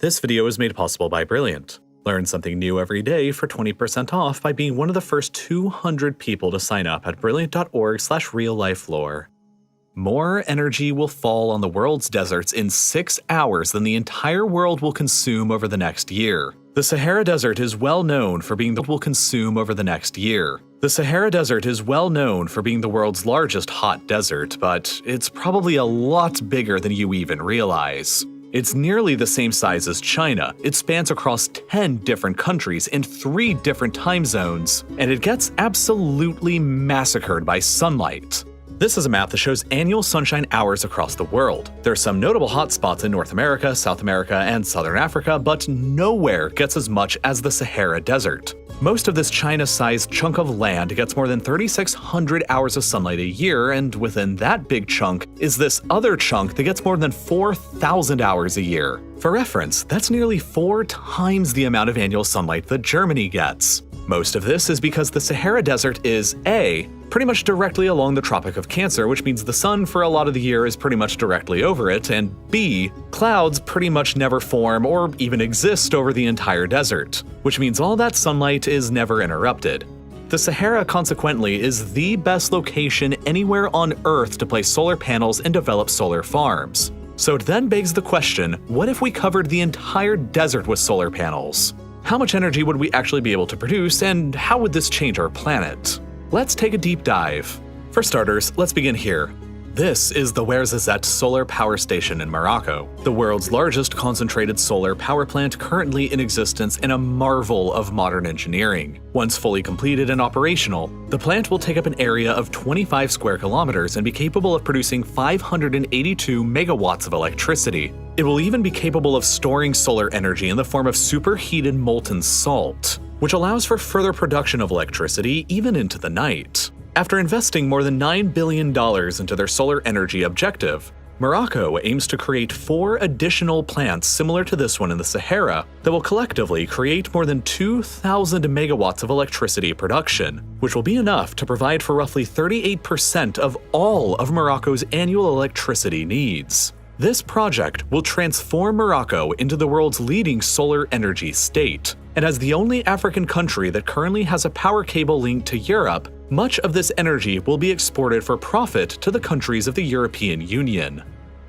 This video is made possible by Brilliant. Learn something new every day for 20% off by being one of the first 200 people to sign up at brilliant.org/RealLifeLore. More energy will fall on the world's deserts in 6 hours than the entire world will consume over the next year. The Sahara Desert is well known for being the world's largest hot desert, but it's probably a lot bigger than you even realize. It's nearly the same size as China, it spans across 10 different countries in 3 different time zones, and it gets absolutely massacred by sunlight. This is a map that shows annual sunshine hours across the world. There are some notable hotspots in North America, South America, and Southern Africa, but nowhere gets as much as the Sahara Desert. Most of this China-sized chunk of land gets more than 3,600 hours of sunlight a year, and within that big chunk is this other chunk that gets more than 4,000 hours a year. For reference, that's nearly 4 times the amount of annual sunlight that Germany gets. Most of this is because the Sahara Desert is A, pretty much directly along the Tropic of Cancer, which means the sun for a lot of the year is pretty much directly over it, and B, clouds pretty much never form or even exist over the entire desert, which means all that sunlight is never interrupted. The Sahara, consequently, is the best location anywhere on Earth to place solar panels and develop solar farms. So it then begs the question, what if we covered the entire desert with solar panels? How much energy would we actually be able to produce, and how would this change our planet? Let's take a deep dive. For starters, let's begin here. This is the Ouarzazate Solar Power Station in Morocco, the world's largest concentrated solar power plant currently in existence and a marvel of modern engineering. Once fully completed and operational, the plant will take up an area of 25 square kilometers and be capable of producing 582 megawatts of electricity. It will even be capable of storing solar energy in the form of superheated molten salt, which allows for further production of electricity even into the night. After investing more than $9 billion into their solar energy objective, Morocco aims to create 4 additional plants similar to this one in the Sahara that will collectively create more than 2,000 megawatts of electricity production, which will be enough to provide for roughly 38% of all of Morocco's annual electricity needs. This project will transform Morocco into the world's leading solar energy state, and as the only African country that currently has a power cable linked to Europe, much of this energy will be exported for profit to the countries of the European Union.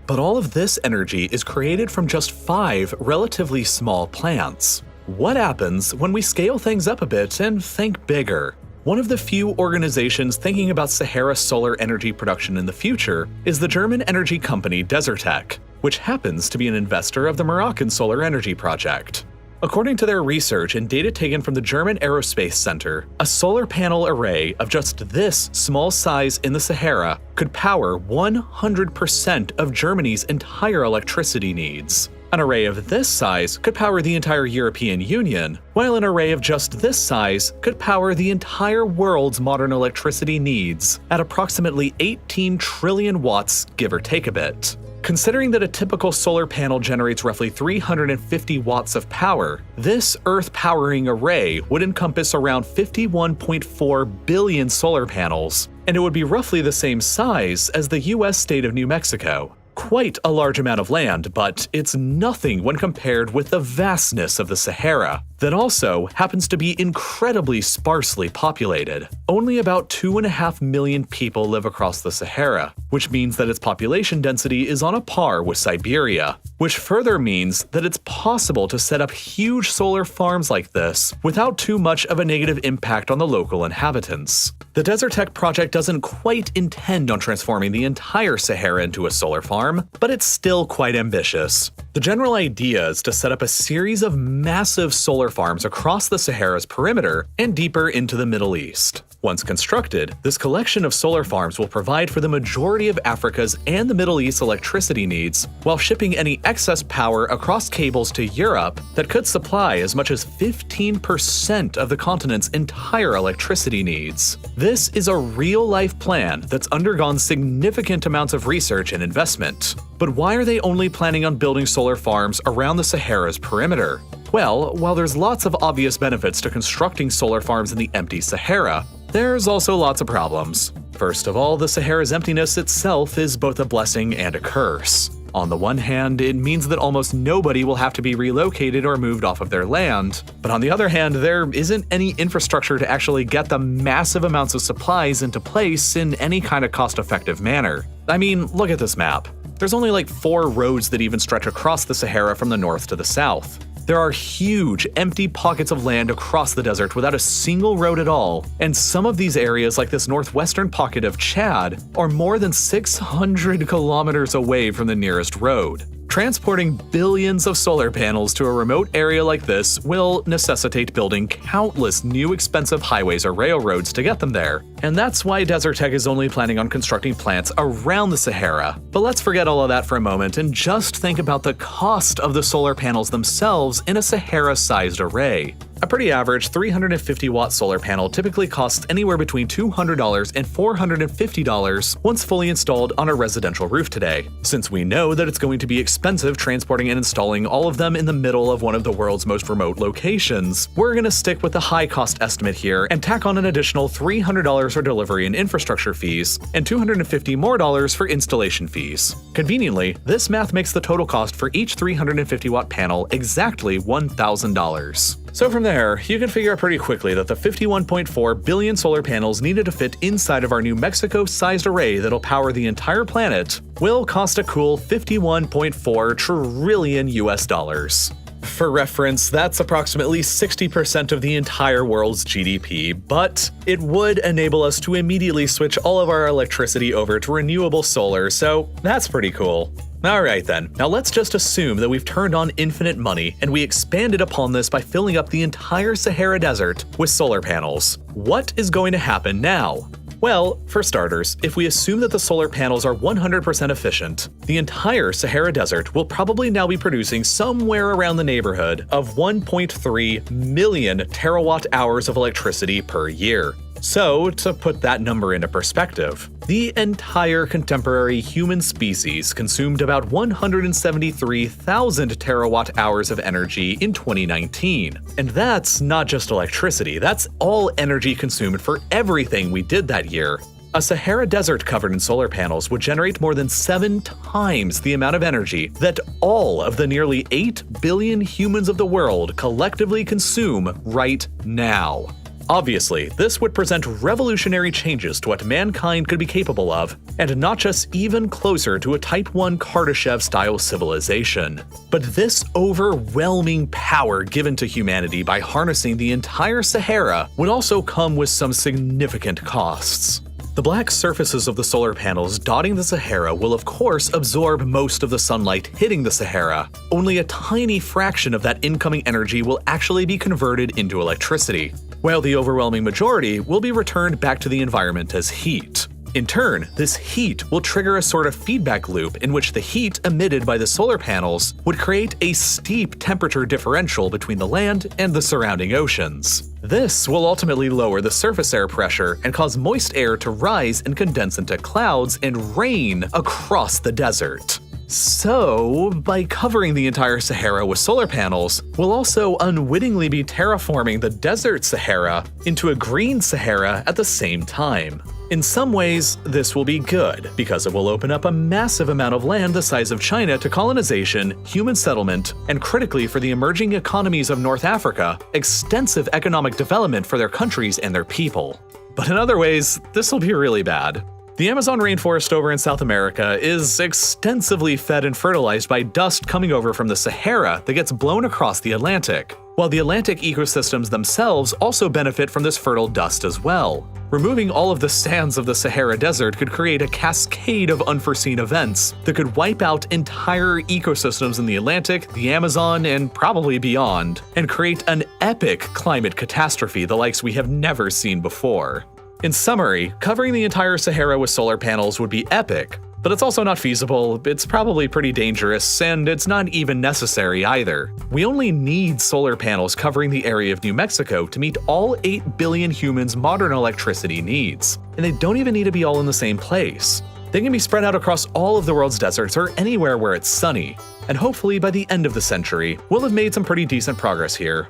But all of this energy is created from just 5 relatively small plants. What happens when we scale things up a bit and think bigger? One of the few organizations thinking about Sahara solar energy production in the future is the German energy company Desertec, which happens to be an investor of the Moroccan solar energy project. According to their research and data taken from the German Aerospace Center, a solar panel array of just this small size in the Sahara could power 100% of Germany's entire electricity needs. An array of this size could power the entire European Union, while an array of just this size could power the entire world's modern electricity needs at approximately 18 trillion watts, give or take a bit. Considering that a typical solar panel generates roughly 350 watts of power, this Earth-powering array would encompass around 51.4 billion solar panels, and it would be roughly the same size as the US state of New Mexico. Quite a large amount of land, but it's nothing when compared with the vastness of the Sahara, that also happens to be incredibly sparsely populated. Only about 2.5 million people live across the Sahara, which means that its population density is on a par with Siberia, which further means that it's possible to set up huge solar farms like this without too much of a negative impact on the local inhabitants. The Desertec project doesn't quite intend on transforming the entire Sahara into a solar farm, but it's still quite ambitious. The general idea is to set up a series of massive solar farms across the Sahara's perimeter and deeper into the Middle East. Once constructed, this collection of solar farms will provide for the majority of Africa's and the Middle East's electricity needs, while shipping any excess power across cables to Europe that could supply as much as 15% of the continent's entire electricity needs. This is a real-life plan that's undergone significant amounts of research and investment. But why are they only planning on building solar farms around the Sahara's perimeter? Well, while there's lots of obvious benefits to constructing solar farms in the empty Sahara, there's also lots of problems. First of all, the Sahara's emptiness itself is both a blessing and a curse. On the one hand, it means that almost nobody will have to be relocated or moved off of their land, but on the other hand, there isn't any infrastructure to actually get the massive amounts of supplies into place in any kind of cost-effective manner. I mean, look at this map. There's only like 4 roads that even stretch across the Sahara from the north to the south. There are huge, empty pockets of land across the desert without a single road at all, and some of these areas, like this northwestern pocket of Chad, are more than 600 kilometers away from the nearest road. Transporting billions of solar panels to a remote area like this will necessitate building countless new expensive highways or railroads to get them there, and that's why Desert Tech is only planning on constructing plants around the Sahara. But let's forget all of that for a moment and just think about the cost of the solar panels themselves in a Sahara-sized array. A pretty average 350-watt solar panel typically costs anywhere between $200 and $450 once fully installed on a residential roof today. Since we know that it's going to be expensive transporting and installing all of them in the middle of one of the world's most remote locations, we're gonna stick with the high-cost estimate here and tack on an additional $300 for delivery and infrastructure fees, and $250 more for installation fees. Conveniently, this math makes the total cost for each 350-watt panel exactly $1,000. So from there, you can figure out pretty quickly that the 51.4 billion solar panels needed to fit inside of our New Mexico-sized array that'll power the entire planet will cost a cool 51.4 trillion US dollars. For reference, that's approximately 60% of the entire world's GDP, but it would enable us to immediately switch all of our electricity over to renewable solar, so that's pretty cool. Alright then, now let's just assume that we've turned on infinite money and we expanded upon this by filling up the entire Sahara Desert with solar panels. What is going to happen now? Well, for starters, if we assume that the solar panels are 100% efficient, the entire Sahara Desert will probably now be producing somewhere around the neighborhood of 1.3 million terawatt hours of electricity per year. So, to put that number into perspective, the entire contemporary human species consumed about 173,000 terawatt hours of energy in 2019. And that's not just electricity, that's all energy consumed for everything we did that year. A Sahara Desert covered in solar panels would generate more than 7 times the amount of energy that all of the nearly 8 billion humans of the world collectively consume right now. Obviously, this would present revolutionary changes to what mankind could be capable of, and notch us even closer to a Type 1 Kardashev-style civilization. But this overwhelming power given to humanity by harnessing the entire Sahara would also come with some significant costs. The black surfaces of the solar panels dotting the Sahara will of course absorb most of the sunlight hitting the Sahara. Only a tiny fraction of that incoming energy will actually be converted into electricity, while the overwhelming majority will be returned back to the environment as heat. In turn, this heat will trigger a sort of feedback loop in which the heat emitted by the solar panels would create a steep temperature differential between the land and the surrounding oceans. This will ultimately lower the surface air pressure and cause moist air to rise and condense into clouds and rain across the desert. So, by covering the entire Sahara with solar panels, we'll also unwittingly be terraforming the desert Sahara into a green Sahara at the same time. In some ways, this will be good, because it will open up a massive amount of land the size of China to colonization, human settlement, and critically for the emerging economies of North Africa, extensive economic development for their countries and their people. But in other ways, this will be really bad. The Amazon rainforest over in South America is extensively fed and fertilized by dust coming over from the Sahara that gets blown across the Atlantic, while the Atlantic ecosystems themselves also benefit from this fertile dust as well. Removing all of the sands of the Sahara Desert could create a cascade of unforeseen events that could wipe out entire ecosystems in the Atlantic, the Amazon, and probably beyond, and create an epic climate catastrophe the likes we have never seen before. In summary, covering the entire Sahara with solar panels would be epic, but it's also not feasible, it's probably pretty dangerous, and it's not even necessary either. We only need solar panels covering the area of New Mexico to meet all 8 billion humans' modern electricity needs, and they don't even need to be all in the same place. They can be spread out across all of the world's deserts or anywhere where it's sunny, and hopefully by the end of the century, we'll have made some pretty decent progress here.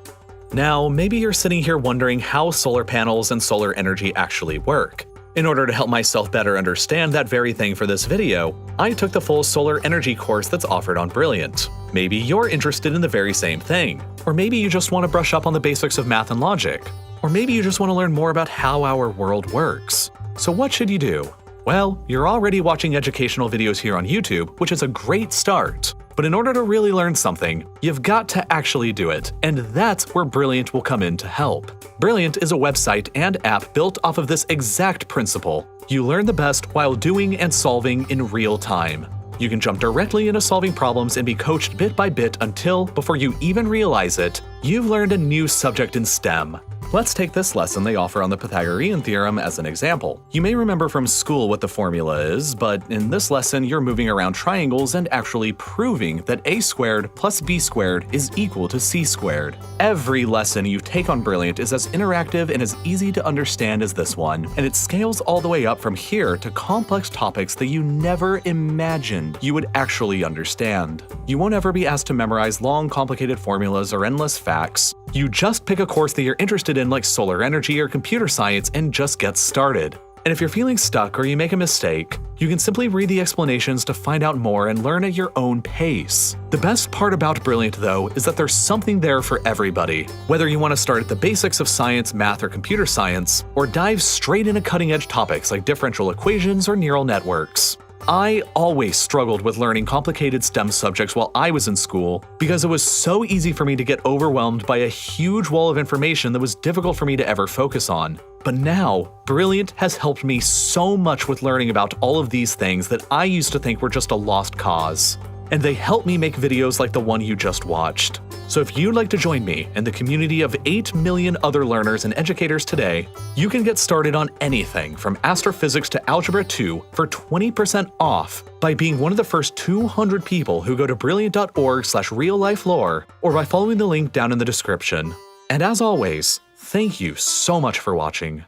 Now, maybe you're sitting here wondering how solar panels and solar energy actually work. In order to help myself better understand that very thing for this video, I took the full solar energy course that's offered on Brilliant. Maybe you're interested in the very same thing. Or maybe you just want to brush up on the basics of math and logic. Or maybe you just want to learn more about how our world works. So what should you do? Well, you're already watching educational videos here on YouTube, which is a great start. But in order to really learn something, you've got to actually do it, and that's where Brilliant will come in to help. Brilliant is a website and app built off of this exact principle. You learn the best while doing and solving in real time. You can jump directly into solving problems and be coached bit by bit until, before you even realize it, you've learned a new subject in STEM. Let's take this lesson they offer on the Pythagorean theorem as an example. You may remember from school what the formula is, but in this lesson you're moving around triangles and actually proving that a squared plus b squared is equal to c squared. Every lesson you take on Brilliant is as interactive and as easy to understand as this one, and it scales all the way up from here to complex topics that you never imagined you would actually understand. You won't ever be asked to memorize long, complicated formulas or endless facts. You just pick a course that you're interested in, like solar energy or computer science, and just get started. And if you're feeling stuck or you make a mistake, you can simply read the explanations to find out more and learn at your own pace. The best part about Brilliant, though, is that there's something there for everybody. Whether you want to start at the basics of science, math, or computer science, or dive straight into cutting-edge topics like differential equations or neural networks. I always struggled with learning complicated STEM subjects while I was in school because it was so easy for me to get overwhelmed by a huge wall of information that was difficult for me to ever focus on. But now, Brilliant has helped me so much with learning about all of these things that I used to think were just a lost cause. And they help me make videos like the one you just watched. So if you'd like to join me and the community of 8 million other learners and educators today, you can get started on anything from astrophysics to algebra 2 for 20% off by being one of the first 200 people who go to brilliant.org/reallifelore or by following the link down in the description. And as always, thank you so much for watching.